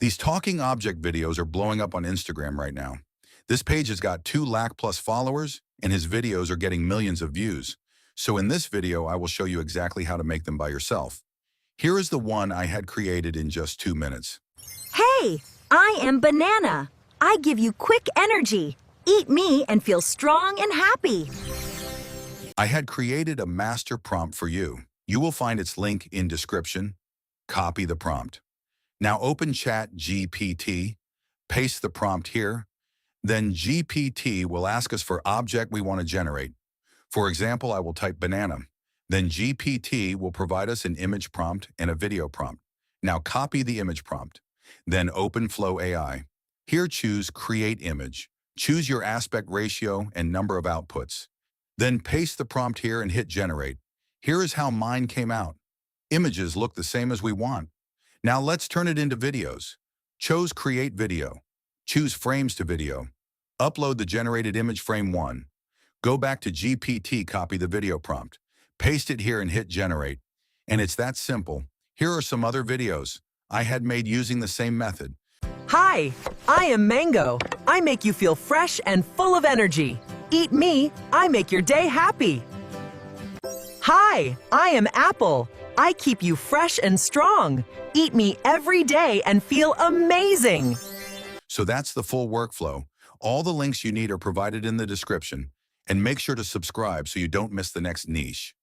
These talking object videos are blowing up on Instagram right now. This page has got 2 lakh plus followers, and his videos are getting millions of views. So in this video, I will show you exactly how to make them by yourself. Here is the one I had created in just 2 minutes. Hey, I am Banana. I give you quick energy. Eat me and feel strong and happy. I had created a master prompt for you. You will find its link in description. Copy the prompt. Now open ChatGPT, paste the prompt here, then GPT will ask us for object we want to generate. For example, I will type banana. Then GPT will provide us an image prompt and a video prompt. Now copy the image prompt. Then open Flow AI. Here choose Create Image. Choose your aspect ratio and number of outputs. Then paste the prompt here and hit Generate. Here is how mine came out. Images look the same as we want. Now let's turn it into videos. Choose Create Video. Choose Frames to Video. Upload the generated image frame 1. Go back to GPT, copy the video prompt. Paste it here and hit Generate. And it's that simple. Here are some other videos I had made using the same method. Hi, I am Mango. I make you feel fresh and full of energy. Eat me, I make your day happy. Hi, I am Apple. I keep you fresh and strong. Eat me every day and feel amazing. So that's the full workflow. All the links you need are provided in the description. And make sure to subscribe so you don't miss the next niche.